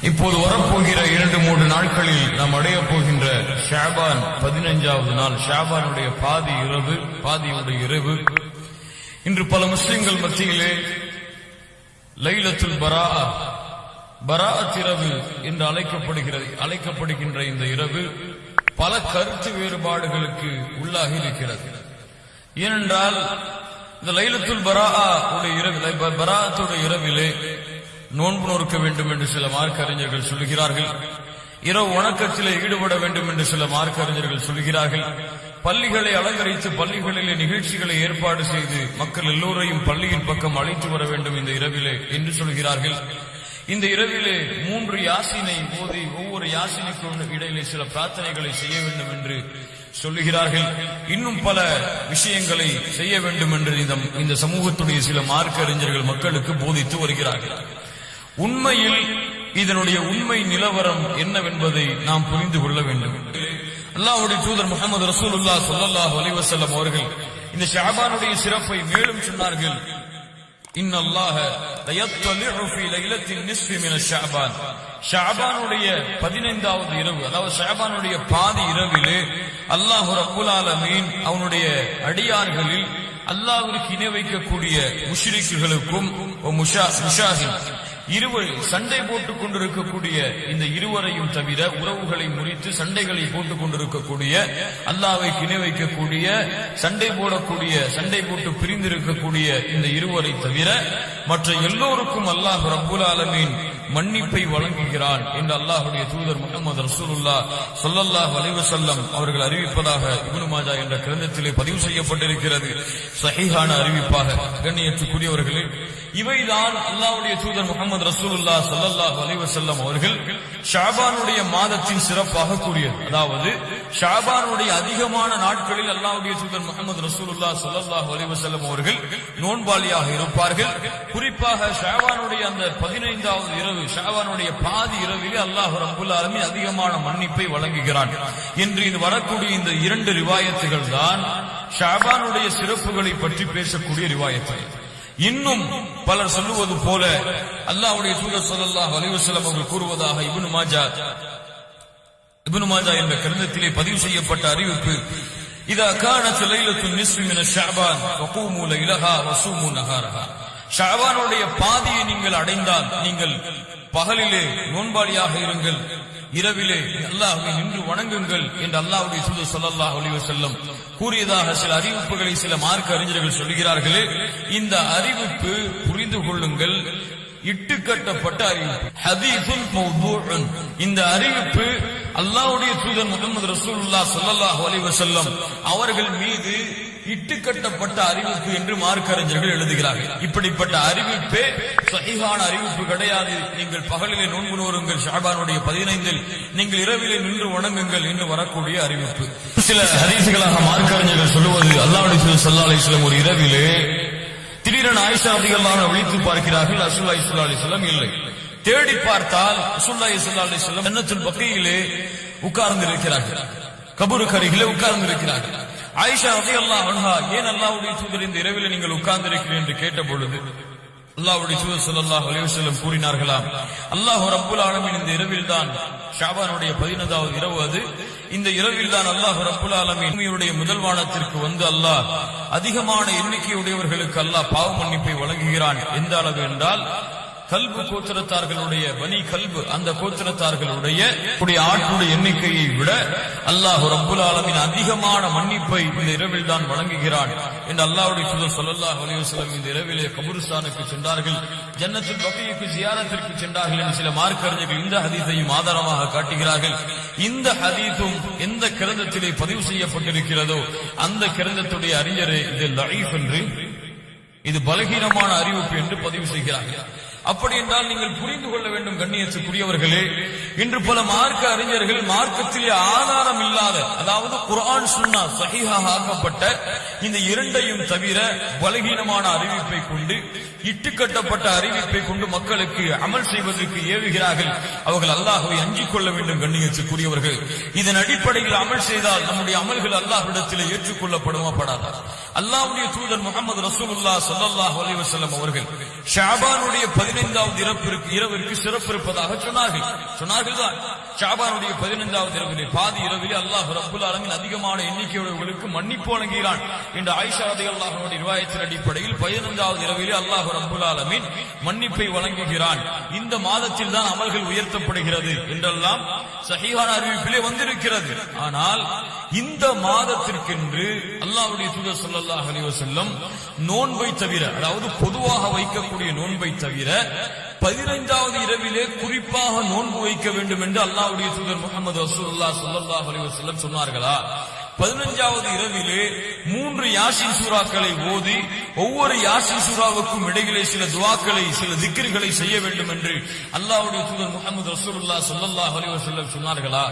இப்போது வரப்போகிற 2-3 நாட்களில் நாம் அடைய போகின்ற ஷாபான் 15வது நாள், ஷாபானுடைய பாதியுடைய இரவு. இன்று பல முஸ்லிம்கள் மத்தியிலே லைலத்துல் பராஅத் இரவு என்று அழைக்கப்படுகின்ற இந்த இரவு பல கருத்து வேறுபாடுகளுக்கு உள்ளாகி இருக்கிறது. ஏனென்றால் இந்த லைலத்துல் பராஅத்துடைய இரவிலே நோன்பு நோக்க வேண்டும் என்று சில மார்க்க அறிஞர்கள் சொல்லுகிறார்கள். இரவு வணக்கத்திலே ஈடுபட வேண்டும் என்று சில மார்க்க அறிஞர்கள் சொல்லுகிறார்கள். பள்ளிகளை அலங்கரித்து பள்ளிகளிலே நிகழ்ச்சிகளை ஏற்பாடு செய்து மக்கள் எல்லோரையும் பள்ளியின் பக்கம் அழைத்து வர வேண்டும் இந்த இரவிலே என்று சொல்கிறார்கள். இந்த இரவிலே 3 யாசினை ஓதி ஒவ்வொரு யாசினுக்கும் இடையிலே சில பிரார்த்தனைகளை செய்ய வேண்டும் என்று சொல்லுகிறார்கள். இன்னும் பல விஷயங்களை செய்ய வேண்டும் என்று இந்த சமூகத்துடைய சில மார்க்க அறிஞர்கள் மக்களுக்கு போதித்து வருகிறார்கள். உண்மையில் இதனுடைய உண்மை நிலவரம் என்னவென்பதை நாம் புரிந்து கொள்ள வேண்டும். அல்லாஹ்வுடைய தூதர் முஹம்மது ரசூலுல்லாஹ் ஸல்லல்லாஹு அலைஹி வஸல்லம் அவர்கள் இந்த ஷஅபானுடைய சிறப்பை மேலும் சொன்னார்கள். இன்னல்லாஹ லயத்தலிஉ ஃபீ லைலத்தின் நிஸ்ஃபி மின ஷஅபான், ஷஅபானுடைய 15வது இரவு, அதாவது ஷஅபானுடைய பாதி இரவிலே அல்லாஹ் ரப்புல் ஆலமீன் அவனுடைய அடியார்களில் அல்லாஹ்விற்கு இணை வைக்கக்கூடிய முஷ்ரிக்குகளுக்கும் முஷாஹின் சண்டை போட்டுக் கொண்டிருக்கக்கூடிய இந்த இருவரையும் தவிர, உறவுகளை முறித்து சண்டைகளை போட்டுக் கொண்டிருக்கக்கூடிய, அல்லாஹ்வை இணை வைக்கக்கூடிய, சண்டை போட்டு பிரிந்திருக்கக்கூடிய இந்த இருவரை தவிர மற்ற எல்லோருக்கும் அல்லாஹ் ரப்புல் ஆலமீன் மன்னிப்பை வழங்குகிறான் என்று அல்லாஹ்வுடைய தூதர் முஹம்மது ரசூலுல்லாஹ் ஸல்லல்லாஹு அலைஹி வஸல்லம் அவர்கள் அறிவிப்பதாக இப்னு மாஜா என்ற கிரந்தத்திலே பதிவு செய்யப்பட்டிருக்கிறது. ஸஹீஹான அறிவிப்பாக. கண்ணியத்துக்குரியவர்களே, இவைதான் அல்லாஹ்வுடைய தூதர் முஹம்மது ரசூலுல்லாஹ் ஸல்லல்லாஹு அலைஹி வஸல்லம் அவர்கள் ஷஅபானுடைய மாதத்தின் சிறப்பாக கூறியது. அதாவது ஷஅபானுடைய அதிகமான நாட்களில் அல்லாஹ்வுடைய தூதர் முஹம்மது ரசூலுல்லாஹ் ஸல்லல்லாஹு அலைஹி வஸல்லம் அவர்கள் நோன்பாளியாக இருப்பார்கள். குறிப்பாக ஷஅபானுடைய அந்த 15வது இரவு, ஷஅபானுடைய பாதி இரவிலே அல்லாஹ் ரப்புல் ஆலமீன் அதிகமான மன்னிப்பை வழங்குகிறான் என்று இது வரக்கூடிய இந்த 2 ரிவாயத்துகள் தான் ஷஅபானுடைய சிறப்புகளை பற்றி பேசக்கூடிய ரிவாயத்துகள். இன்னும் பலர் சொல்லுவது போல அல்லாஹ்வுடைய தூதர் ஸல்லல்லாஹு அலைஹி வஸல்லம் அவர்கள் கூறுவதாக இப்னு மாஜா என்ற கிரந்தத்திலே பதிவு செய்யப்பட்ட அறிவிப்பு, இதா கானத் லைலத்துன் நிஸ்ஃபி மின ஷஅபான் ஃபகூமு லைலஹா வஸூமு நஹாரஹா, ஷஅபானுடைய பாதியை நீங்கள் அடைந்தால் நீங்கள் பகலிலே நோன்பாளியாக இருங்கள், இரவிலே அல்லாஹ்வை நின்று வணங்குங்கள் என்று அல்லாஹ்வுடைய தூதர் ஸல்லல்லாஹு அலைஹி வஸல்லம் கூறியதாக சில அறிவிப்புகளை சில மார்க்க அறிஞர்கள் சொல்கிறார்களே. இந்த அறிவிப்பு புரிந்து கொள்ளுங்கள், இட்டுக்கட்டப்பட்ட அறிவிப்பு, ஹதீஸுன் மௌதூஉன். இந்த அறிவிப்பு அல்லாஹ்வுடைய தூதர் முஹம்மது ரசூலுல்லாஹ் ஸல்லல்லாஹு அலைஹி வஸல்லம் அவர்கள் மீது இட்டுக்கட்டப்பட்ட அறிவிப்பு என்று மார்க்க அறிஞர்கள் எழுதுகிறார்கள். இப்படிப்பட்ட அறிவிப்பே ஸஹீஹான அறிவிப்பு கிடையாது. நீங்கள் பகலிலே நோன்பு நோருங்கள், ஷஅபானுடைய 15இல் நீங்கள் இரவிலே நின்று வணங்குங்கள் என்று வரக்கூடிய அறிவிப்பு. சில ஹதீஸ்களாக மார்க்க அறிஞர்கள் சொல்லுவது, அல்லாஹ்வுடைய தூதர் ஸல்லல்லாஹு அலைஹி வஸல்லம் ஒரு இரவிலே திடீரென ஆயிஷா ரலியல்லாஹு அன்ஹா விழித்து பார்க்கிறார்கள். ரசூலுல்லாஹி ஸல்லல்லாஹு அலைஹி வஸல்லம் இல்லை. தேடி பார்த்தால் ரசூலுல்லாஹி ஸல்லல்லாஹு அலைஹி வஸல்லம் ஜன்னத்துல் பக்கீயிலே உட்கார்ந்து இருக்கிறார்கள், கபருக்கு அருகிலே உட்கார்ந்து இருக்கிறார்கள். ஆயிஷா ரலியல்லாஹு அன்ஹா, ஏன் அல்லாஹ்வுடைய தூதர் இந்த இரவிலே நீங்கள் உட்கார்ந்து இருக்கிறீர்கள் என்று கேட்ட பொழுது அல்லாஹ்வுடைய தூதர் ஸல்லல்லாஹு அலைஹி வஸல்லம் கூறினார்களாம், அல்லாஹ் ரப்புல் ஆலமீன் இந்த இரவில் தான், ஷஅபானுடைய 15வது இரவு அது, இந்த இரவில் தான் அல்லாஹ் ரப்புல் ஆலமீன் பூமியுடைய முதல் வானத்திற்கு வந்து அல்லாஹ் அதிகமான எண்ணிக்கையுடையவர்களுக்கு அல்லாஹ் பாவ மன்னிப்பை வழங்குகிறான். எந்த அளவு என்றால், கல்பு கோத்திரத்தார்களுடைய பனி கல்பு, அந்த கோத்திரத்தார்களுடைய ஆட்களுடைய எண்ணிக்கையை விட அல்லாஹ் ரப்புல் ஆலமீன் அதிகமான மன்னிப்பை இந்த இரவில் தான் வழங்குகிறான் என்று அல்லாஹ்வுடைய தூதர் ஸல்லல்லாஹு அலைஹி வஸல்லம் இந்த இரவிலே கபூர்ஸ்தானுக்கு சென்றார்கள், ஜன்னத்துல் பக்கீக்கு ஜியாரத்திற்கு சென்றார்கள் என்று சில மார்க்க அறிஞர்கள் இந்த ஹதீஸையும் ஆதாரமாக காட்டுகிறார்கள். இந்த ஹதீஸும் எந்த கிரந்தத்திலே பதிவு செய்யப்பட்டிருக்கிறதோ அந்த கிரந்தத்துடைய அறிஞரே இது லஈஃப் என்று, இது பலகீனமான அறிவிப்பு என்று பதிவு செய்கிறார்கள். அப்படி என்றால் நீங்கள் புரிந்து கொள்ள வேண்டும் கண்ணியத்துக்குரியவர்களே, இன்று பல மார்க்க அறிஞர்கள் மார்க்கத்திலே ஆதாரம் இல்லாத, அதாவது குர்ஆன் சுன்னா ஸஹீஹாக ஆக்கப்பட்ட இந்த 2ஐயும் தவிர பலகீனமான அறிவிப்பை கொண்டு, இட்டுக்கட்டப்பட்ட அறிவிப்பை கொண்டு மக்களுக்கு அமல் செய்வதற்கு ஏவுகிறார்கள். அவர்கள் அல்லாஹ்வை அஞ்சிக் கொள்ள வேண்டும் கண்ணியத்துக்குரியவர்கள். இதன் அடிப்படையில் அமல் செய்தால் நம்முடைய அமல்கள் அல்லாஹ்விடத்திலே ஏற்றுக்கொள்ளப்படுமா படாதா? அல்லாஹ்வுடைய தூதர் முஹம்மது ரசூலுல்லாஹ் ஸல்லல்லாஹு அலைஹி வஸல்லம் அவர்கள் ஷஅபானுடைய 15வது இரவிற்கு சிறப்பு இருப்பதாக சொன்னார்கள் தான். ஷாபானுடைய 15வது இரவிலே பாதி இரவிலே அல்லாஹ் ரப்புல் ஆலமீன் அதிகமான எண்ணிக்கையுள்ளவர்களுக்கு மன்னிப்பு வழங்குகிறான் என்று ஆயிஷா ரலியல்லாஹு அன்ஹா ரிவாயத்தின் அடிப்படையில் 15வது இரவிலே அல்லாஹ் ரப்புல் ஆலமீன் மன்னிப்பை வழங்குகிறான். இந்த மாதத்தில் தான் அமல்கள் உயர்த்தப்படுகிறது என்றெல்லாம் சஹீஹான அறிவிப்பிலே வந்திருக்கிறது. ஆனால் இந்த மாதத்திற்கென்று அல்லாஹ்வுடைய தூதர் ஸல்லல்லாஹு அலைஹி வஸல்லம் நோன்பை தவிர, அதாவது பொதுவாக வைக்கக்கூடிய நோன்பை தவிர 15வது இரவிலே குறிப்பாக நோன்பு வைக்க வேண்டும் என்று அல்லாஹ்வுடைய தூதர் முஹம்மது ரசூலுல்லாஹ் ஸல்லல்லாஹு அலைஹி வஸல்லம் சொன்னார்களா? 15வது இரவிலே 3 யாசீன் சூறாக்களை ஓதி ஒவ்வொரு யாசீன் சூறாவுக்கும் இடையிலே சில துஆக்களை, சில திக்ர்களை செய்ய வேண்டும் என்று அல்லாஹ்வுடைய தூதர் முஹம்மது ரசூலுல்லாஹ் ஸல்லல்லாஹு அலைஹி வஸல்லம் சொன்னார்களா?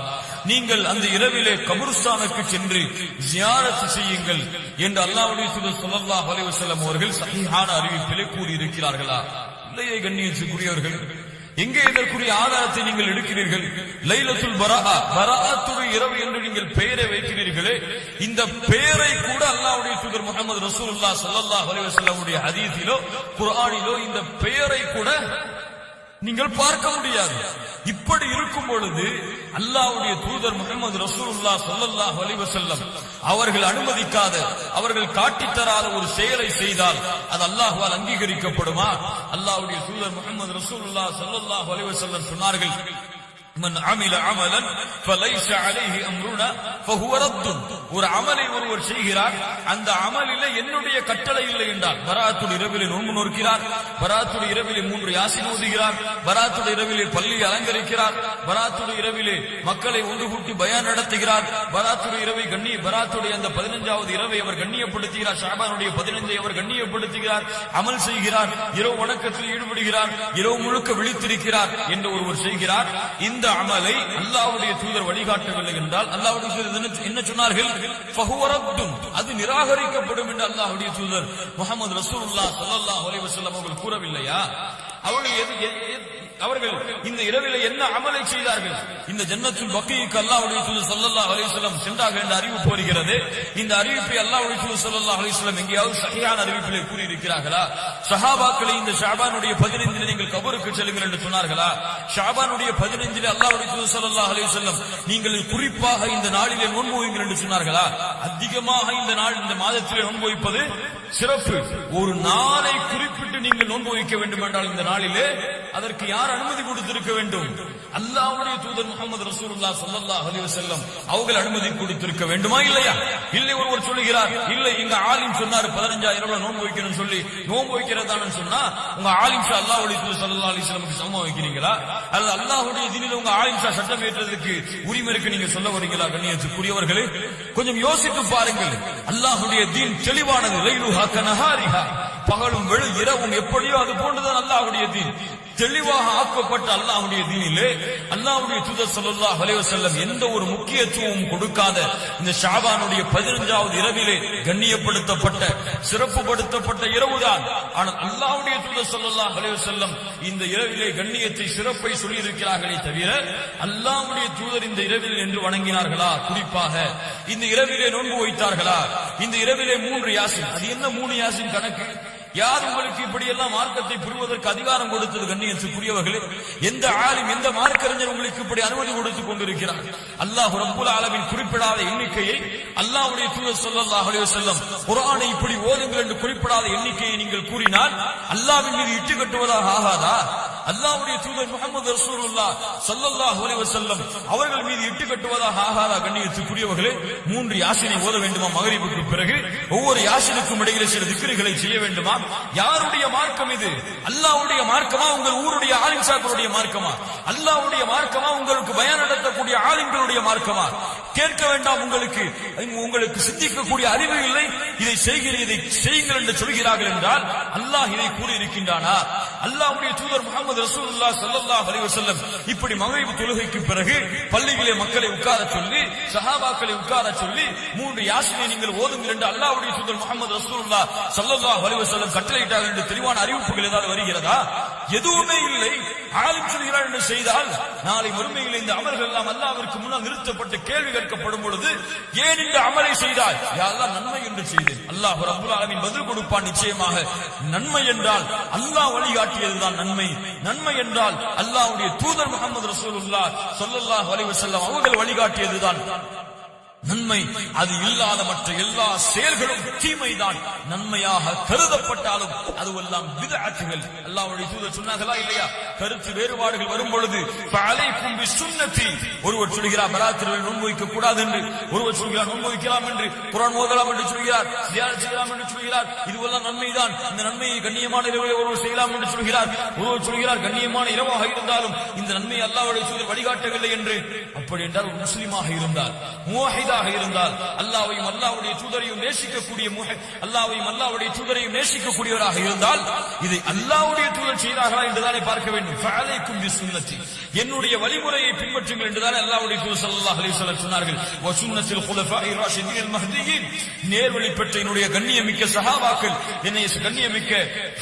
நீங்கள் அந்த இரவிலே கபருஸ்தானுக்கு சென்று ஜியாரத் செய்யுங்கள் என்று அல்லாஹ்வுடைய தூதர் ஸல்லல்லாஹு அலைஹி வஸல்லம் அவர்கள் சஹீஹான அறிவிப்பிலே கூறியிருக்கிறார்களா? இல்லையே கண்ணியத்துக்குரியவர்கள், எங்கே இதற்குரிய ஆதாரத்தை நீங்கள் எடுக்கிறீர்கள்? லைலத்துல் பராஅத்துடைய இரவு என்று நீங்கள் பெயரை வைக்கிறீர்களே, இந்த பெயரை கூட அல்லாஹ்வுடைய தூதர் முஹம்மது ரசூலுல்லாஹ் ஸல்லல்லாஹு அலைஹி வஸல்லமுடைய ஹதீஸிலோ குர்ஆனிலோ இந்த பெயரை கூட நீங்கள் பார்க்க முடியாது. இப்படி இருக்கும் பொழுது அல்லாஹ்வுடைய தூதர் முஹம்மது ரசூலுல்லாஹ் ஸல்லல்லாஹு அலைஹி வஸல்லம் அவர்கள் அனுமதிக்காத, அவர்கள் காட்டித் தராத ஒரு செயலை செய்தால் அது அல்லாஹ்வால் அங்கீகரிக்கப்படுமா? அல்லாஹ்வுடைய தூதர் முஹம்மது ரசூலுல்லாஹ் ஸல்லல்லாஹு அலைஹி வஸல்லம் சொன்னார்கள், மன் அமில அமலன் ஃபலைஸ அலைஹி அம்ருனா ஃபஹுவ ரத்துன். ஒரு அமலை ஒருவர் செய்கிறார், அந்த அமலிலே என்னுடைய கட்டளை இல்லை என்றால், பராத்துடைய இரவிலே நோன்பு நோக்கிறார், பராத்துடைய இரவிலே 3 யாசீன் ஓதுகிறார், பராத்துடைய இரவிலே பள்ளியை அலங்கரிக்கிறார், பராத்துடைய இரவிலே மக்களை ஒன்று கூட்டி பயான் நடத்துகிறார், பராத்துடைய இரவை பராத்துடைய அந்த 15வது இரவை அவர் கண்ணியப்படுத்துகிறார், ஷாபானுடைய 15ஐ அவர் கண்ணியப்படுத்துகிறார், அமல் செய்கிறார், இரவு வணக்கத்தில் ஈடுபடுகிறார், இரவு முழுக்க விழித்திருக்கிறார் என்று ஒருவர் செய்கிறார். இந்த அமலை அல்லாஹ்வுடைய தூதர் வழிகாட்டவில்லை என்றால் அல்லாஹ்வுடைய தூதர் என்ன சொன்னார்கள்? ஃபஹுவ ரத்துன், அது நிராகரிக்கப்படும் என்று அல்லாஹ்வுடைய தூதர் முஹம்மது ரசூலுல்லாஹ் ஸல்லல்லாஹு அலைஹி வஸல்லம் அவர்கள் கூறவில்லையா? அவர்கள் இந்த இரவிலே என்ன அமலை செய்தார்கள்? இந்த ஜன்னத்துல் பக்கீக்கு அல்லாஹ்வுடைய தூதர் ஸல்லல்லாஹு அலைஹி வஸல்லம் சென்றார்கள் என்ற அறிவிப்பு வருகிறது. இந்த அறிவிப்பை அல்லாஹ்வுடைய தூதர் ஸல்லல்லாஹு அலைஹி வஸல்லம் எங்கேயாவது சஹீஹான அறிவிப்பிலே கூறி இருக்கிறார்களா? சஹாபாக்களை இந்த ஷாபானுடைய 15இல் நீங்கள் கபருக்கு செல்லுங்கள் என்று சொன்னார்களா? ஷாபானுடைய 15இல் அல்லாஹ்வுடைய தூதர் ஸல்லல்லாஹு அலைஹி வஸல்லம் நீங்கள் குறிப்பாக இந்த நாளிலே நோன்பு வையுங்கள் என்று சொன்னார்களா? அதிகமாக இந்த மாதத்திலே நோன்பு வைப்பது சிறப்பு. ஒரு நாளை குறிப்பிட்டு நீங்கள் நோன்பு வைக்க வேண்டும் என்றால் இந்த நாளிலே அதற்கு யார் அனுமதி கொடுத்திருக்க வேண்டும்? அல்லாஹ்வுடைய தூதர் முஹம்மது ரசூலுல்லாஹ் ஸல்லல்லாஹு அலைஹி வஸல்லம் அவர்கள் அனுமதி கொடுத்திருக்க வேண்டுமா இல்லையா? இல்லை, ஒருவர் சொல்லுகிறார், இல்லை எங்க ஆலிம் சொன்னாரு 15,000 நோன்பு வைக்கணும்னு சொல்லி, நோன்பு வைக்கிறதான்னு சொன்னா உங்க ஆலிம்ஷா அல்லாஹ்வுடைய தூதர் ஸல்லல்லாஹு அலைஹி வஸல்லமுக்கு சமமா வைக்கிறீங்களா? அல்லது அல்லாஹ்வுடைய தீனிலே உங்க ஆலிம்ஷா சட்டம் ஏற்றதுக்கு உரிமை இருக்கு நீங்க சொல்ல வரீங்களா? கண்ணியத்துக்குரியவர்களே, கொஞ்சம் யோசித்து பாருங்கள். அல்லாஹ்வுடைய தீன் தெளிவானது. லைலுஹா கனஹாரிஹா, பகலும் இரவும் எப்படியோ அது போன்றுதான் அல்லாஹ்வுடைய தீன். தெளிவாக ஆக்கப்பட்ட அல்லாஹ்வுடைய தீனிலே அல்லாஹ்வுடைய தூதர் ஸல்லல்லாஹு அலைஹி வஸல்லம் எந்த ஒரு முக்கியத்துவமும் கொடுக்காத இந்த ஷாபானுடைய 15வது இரவிலே கண்ணியப்படுத்தப்பட்ட, சிறப்புப்படுத்தப்பட்ட இரவுதான். ஆனால் அல்லாஹ்வுடைய தூதர் ஸல்லல்லாஹு அலைஹி வஸல்லம் இந்த இரவிலே கண்ணியத்தை, சிறப்பை சொல்லி இருக்கிறார்களே தவிர அல்லாஹ்வுடைய தூதர் இந்த இரவில் என்று வணங்கினார்களா? குறிப்பாக இந்த இரவிலே நோன்பு வைத்தார்களா? இந்த இரவிலே 3 யாசீன், அது என்ன 3 யாசீன் கணக்கு? யார் உங்களுக்கு இப்படி எல்லாம் மார்க்கத்தை புரிவதற்கு அதிகாரம் கொடுத்தது? கண்ணியத்துக்குரியவர்களே, எந்த ஆலிம், எந்த மார்க்கறிஞர் உங்களுக்கு இப்படி அனுமதி கொடுத்துக் கொண்டிருக்கிறார்? அல்லாஹ் ரப்புல் ஆலமீன் குறிப்பிடாத எண்ணிக்கையை அல்லாஹ்வுடைய தூதர் ஸல்லல்லாஹு அலைஹி வஸல்லம் குர்ஆனை இப்படி ஓதுங்கள் என்று குறிப்பிடாத எண்ணிக்கையை நீங்கள் கூறினால் அல்லாஹ்வின் மீது இட்டு கட்டுவதாக ஆகாதா? அல்லாஹ்வுடைய தூதர் முஹம்மது ரசூலுல்லாஹ் ஸல்லல்லாஹு அலைஹி வஸல்லம் அவர்கள் மீது இட்டு கட்டுவதாக ஆகாதா? கண்ணியத்துக்குரியவர்களே, 3 யாசீனை ஓத வேண்டுமா? மக்ரிபுக்கு பிறகு ஒவ்வொரு யாசீனுக்கும் இடையிலே சில திக்ருகளை செய்ய வேண்டுமா? யாருடைய மார்க்கம் இது? அல்லாஹ்வுடைய மார்க்கமா? உங்கள் ஊருடைய ஆலிம் சாக்களுடைய மார்க்கமா? அல்லாஹ்வுடைய மார்க்கமா? உங்களுக்கு பயான் நடத்தக்கூடிய ஆலிம்களுடைய மார்க்கமா? கேட்க வேண்டாம். உங்களுக்கு சிந்திக்கக்கூடிய அறிவு இல்லை. இதை செய்யுங்கள் என்று சொல்கிறார்கள் என்றால் அல்லாஹ் இதை கூறி இருக்கின்றானா? அல்லாஹ்வுடைய தூதர் முஹம்மது ரசூலுல்லாஹ் ஸல்லல்லாஹு அலைஹி வஸல்லம் இப்படி மக்ரிப் தொழுகைக்கு பிறகு பள்ளியிலே மக்களை உட்கார சொல்லி, சஹாபாக்களை உட்கார சொல்லி 3 யாசீனை நீங்கள் ஓதுங்கள் என்று அல்லாஹ்வுடைய தூதர் முஹம்மது ரசூலுல்லாஹ் ஸல்லல்லாஹு அலைஹி வஸல்லம் கட்டளையிட்டார்கள் என்று தெளிவான அறிவிப்புகள் ஏதாவது வருகிறதா? எதுவுமே இல்லை. ஆலிம் சொல்கிறார் என்று செய்தால் நாளை மறுமையில் இந்த அமல்கள் எல்லாம் அல்லாஹ்விற்கு முன்னால் நிறுத்தப்பட்டு கேள்வி கேட்கப்படும் பொழுது ஏன் இந்த அமலை செய்தாய்? யா அல்லாஹ் நன்மை என்று செய்தேன். அல்லாஹ் ரப்பல் ஆலமீன் பதில் கொடுப்பான். நிச்சயமாக நன்மை என்றால் அல்லாஹ் வழிகாட்டியதுதான் நன்மை. நன்மை என்றால் அல்லாஹ்வுடைய தூதர் முஹம்மது ரசூலுல்லாஹ் ஸல்லல்லாஹு அலைஹி வஸல்லம் அவர்கள் வழிகாட்டியதுதான் நன்மை. அது இல்லாத மற்ற எல்லா செயல்களும் தீமைதான். நன்மையாக கருதப்பட்டாலும் அதுவெல்லாம் பித்அத்துகள். அல்லாஹ்வுடைய தூதர் சொன்னார்களா இல்லையா? கருத்து வேறுபாடுகள் வரும் பொழுது ஃபஅலைக்கும் பிசுன்னதி, ஒருவர் சொல்கிறார் பராத்திரவில் நோன்பு வைக்க கூடாது என்று, ஒருவர் சொல்கிறார் நோன்பு வைக்கலாம் என்று, குர்ஆன் ஓதலாம் என்று சொல்கிறார், ஜியாரத் செய்யலாம் என்று சொல்கிறார். இதுவெல்லாம் நன்மைதான். இந்த நன்மையை கண்ணியமான இரவில் ஒருவர் செய்யலாம் என்று சொல்கிறார். ஒருவர் சொல்கிறார் கண்ணியமான இரவாக இருந்தாலும் இந்த நன்மையை அல்லாஹ்வுடைய தூதர் வழிகாட்டவில்லை என்று. அப்படி என்றால் ஒரு முஸ்லிமாக இருந்தால், முவஹிதாக இருந்தால், அல்லாஹ்வையும் அல்லாஹ்வுடைய தூதரையும் நேசிக்கக்கூடிய அல்லாஹ்வையும் அல்லாஹ்வுடைய தூதரையும் நேசிக்கக்கூடியவராக இருந்தால் இதை அல்லாஹ்வுடைய தூதர் செய்தார்களா என்றுதானே பார்க்க வேண்டும். ஃபஅலைக்கும் பிசுன்னதி, என்னுடைய வழிமுறையை பின்பற்றுங்கள் என்றுதானே அல்லாஹ்வுடைய தூதர் ஸல்லல்லாஹு அலைஹி வஸல்லம் சொன்னார்கள். வ சுன்னத்தில் குலஃபாஇர் ராஷிதீன் மஹ்தியின், நேர்வழி பெற்ற என்னுடைய கண்ணியமிக்க சஹாபாக்கள், என்னை கண்ணியமிக்க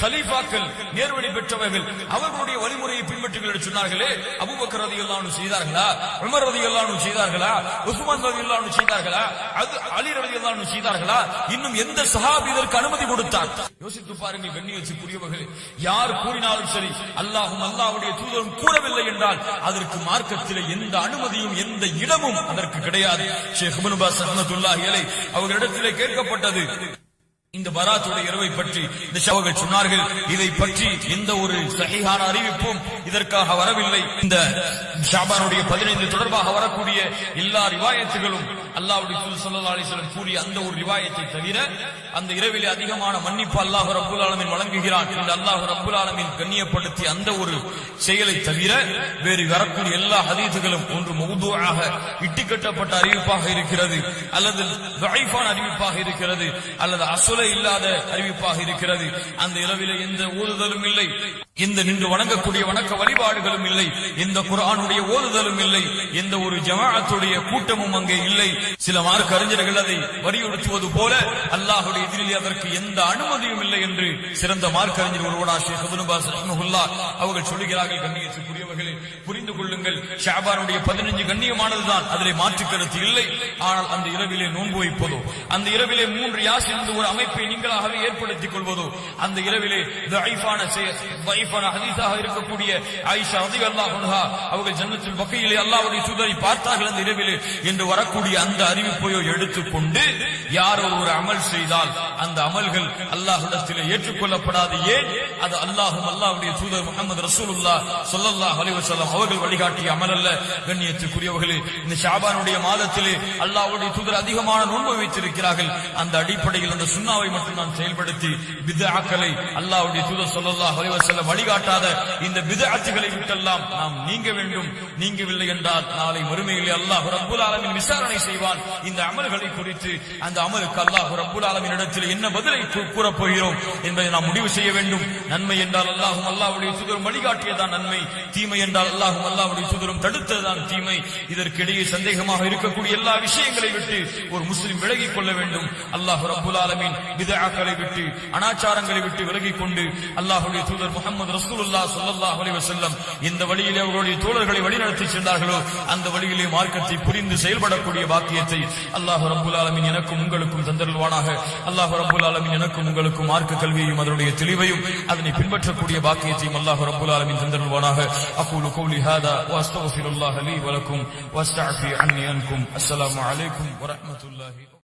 கலீஃபாக்கள், நேர்வழி பெற்றவர்கள், அவர்களுடைய வழிமுறையை பின்பற்றுங்கள் என்று சொன்னார்களே. அபூபக்கர் ரலியல்லாஹு அன்ஹு செய்தார்களா? உமர் ரலியல்லாஹு அன்ஹு செய்தார்களா? உஸ்மான் ரலியல்லாஹு அன்ஹு செய்தார்களா? அது அலி ரலியல்லாஹு அன்ஹு செய்தார்களா? இன்னும் எந்த சஹாபி இதற்கு அனுமதி கொடுத்தார்? யோசித்து பாருங்கள் கண்ணியத்திற்குரியவர்களே. யார் கூறினாலும் சரி, அல்லாஹ்வும் அல்லாஹ்வுடைய தூதரும் கூறவில்லை என்றால் அதற்கு மார்க்கத்திலே எந்த அனுமதியும் எந்த இடமும் அதற்கு கிடையாது. ஷேக் இப்னு பாஸ் ரஹ்மத்துல்லாஹி அலைஹி அவர்களிடத்திலே கேட்கப்பட்டது இந்த பராத்துடைய இரவை பற்றி. இந்த ஷாவர்கள் சொன்னார்கள், இதை பற்றி எந்த ஒரு சஹீஹான அறிவிப்பும் இதற்காக வரவில்லை. இந்த ஷாபானுடைய 15 தொடர்பாக வரக்கூடிய எல்லா ரிவாயத்துகளும் அல்லாஹ்வுடைய தூதர் ஸல்லல்லாஹு அலைஹி வஸல்லம் கூறிய அந்த ஒரு ரிவாயத்தை தவிர, அந்த இரவிலே அதிகமான மன்னிப்பு அல்லாஹ் ரப்பல் ஆலமீன் வழங்குகிறான் என்று அல்லாஹ் ரப்பல் ஆலமீன் கண்ணியப்படுத்தி அந்த ஒரு செயலை தவிர வேறு வரக்கூடிய எல்லா ஹதீஸுகளும் ஒன்று மௌதுஆக இட்டுக்கட்டப்பட்ட அறிவிப்பாக இருக்கிறது, அல்லது தஈஃபான அறிவிப்பாக இருக்கிறது, அல்லது அஸ்ல இல்லாத அறிவிப்பாக இருக்கிறது. அந்த இரவிலே எந்த ஓதுதலும் இல்லை, எந்த நின்று வணங்கக்கூடிய வணக்க வழிபாடுகளும் இல்லை, எந்த குர்ஆனுடைய ஓதுதலும் இல்லை, எந்த ஒரு ஜமாஅத்துடைய கூட்டமும் அங்கே இல்லை. சில மார்க்க அறிஞர்கள் அதை வலியுறுத்துவது போல அல்லாஹ்வுடைய எதிரிலே அதற்கு எந்த அனுமதியும் இல்லை என்று சிறந்த மார்க்க அறிஞர் ஒருவனா ஷேக் இப்னு பாஸ் ரஹ்மத்துல்லாஹ் அவர்கள் சொல்கிறார்கள். கண்ணியத்திற்குரியவர்களே, புரிந்து கொள்ளுங்கள், ஷஅபானுடைய 15 கண்ணியமானதுதான், அதிலே மாற்று கருத்து இல்லை. ஆனால் அந்த இரவிலே நோன்பு வைப்பதோ, அந்த இரவிலே 3 யாசின் என்ற ஒரு அமைப்பை நீங்களாகவே ஏற்படுத்திக் கொள்வதோ, அந்த இரவிலே தஈஃபான ஹதீஸாக இருக்கக்கூடிய ஆயிஷா ரலியல்லாஹு அன்ஹா அவர்கள் ஜன்னத்துல் பக்கீயிலே அல்லாஹ்வுடைய தூதரை பார்த்தார்கள் அந்த இரவிலே என்று வரக்கூடிய அந்த அறிவிப்பையோ எடுத்துக்கொண்டு யார் ஒரு அமல் செய்தால் அந்த அமல்கள் அல்லாஹ்விடத்திலே ஏற்றுக்கொள்ளப்படாது. ஏன்? அது அல்லாஹ்வும் அல்லாஹ்வுடைய தூதர் முஹம்மது ரசூலுல்லாஹ் ஸல்லல்லாஹு அலைஹி வஸல்லம் அவர்கள் வழிகாட்டிய அமல் அல்ல. கண்ணியத்துக்குரியவர்களே, இந்த ஷாபானுடைய மாதத்திலே அல்லாஹ்வுடைய தூதர் அதிகமான நோன்பு வைத்திருக்கிறார்கள். அந்த அடிப்படையில் அந்த சுன்னாவை மட்டும் நான் செயல்படுத்தி பித்அக்களை அல்லாஹ்வுடைய தூதர் ஸல்லல்லாஹு அலைஹி வஸல்லம் வழிகாட்டாத இந்த பித்அத்துகளை விட்டெல்லாம் நாம் நீங்க வேண்டும். நீங்கவில்லை என்றால் நாளை மறுமையிலே அல்லாஹ் ரப்பல் ஆலமீன் விசாரணை செய்வான் இந்த அமல்களை குறித்து. அந்த அமலுக்கு அல்லாஹ் ரப்பல் ஆலமீன் இடத்தில் என்ன பதிலை கூறப் போகிறோம் என்பதை நாம் முடிவு செய்ய வேண்டும். நன்மை என்றால் அல்லாஹ்வும் அல்லாஹ்வுடைய தூதரும் வழிகாட்டியதான் நன்மை, தீமை என்றால் அல்லாஹ்வும் அல்லாஹ்வுடைய தூதரும் தடுத்ததுதான் தீமை. இதற்கிடையே சந்தேகமாக இருக்கக்கூடிய எல்லா விஷயங்களை விட்டு ஒரு முஸ்லிம் விலகிக் கொள்ள வேண்டும். அல்லாஹ் ரப்பல் ஆலமீன் பித்அக்களை விட்டு அனாச்சாரங்களை விட்டு விலகிக் கொண்டு அல்லாஹ்வுடைய தூதர் முஹம்மது ரசூலுல்லாஹ் ஸல்லல்லாஹு அலைஹி வஸல்லம் இந்த வழியிலே அவர்களுடைய தோழர்களை வழிநடத்தி சென்றார்களோ அந்த வழியிலே மார்க்கத்தை புரிந்து செயல்படக்கூடிய பாக்கியத்தை அல்லாஹ் ரப்பல் ஆலமீன் எனக்கும் உங்களுக்கும் தந்தருள்வானாக. அல்லாஹ் ரப்பல் ஆலமீன் எனக்கும் உங்களுக்கும் மார்க்க கல்வியையும் அதனுடைய தெளிவையும் அதனை பின்பற்றக்கூடிய பாக்கியத்தையும் அல்லாஹ் ரப்பல் ஆலமீன் தந்தருள்வானாக. அகூலு கௌலி ஹாதா வ அஸ்தக்ஃபிருல்லாஹ லீ வ லக்கும் வ அஸ்தஃபி அன்னி அன்கும். அஸ்ஸலாமு அலைக்கும் வ ரஹ்மத்துல்லாஹி.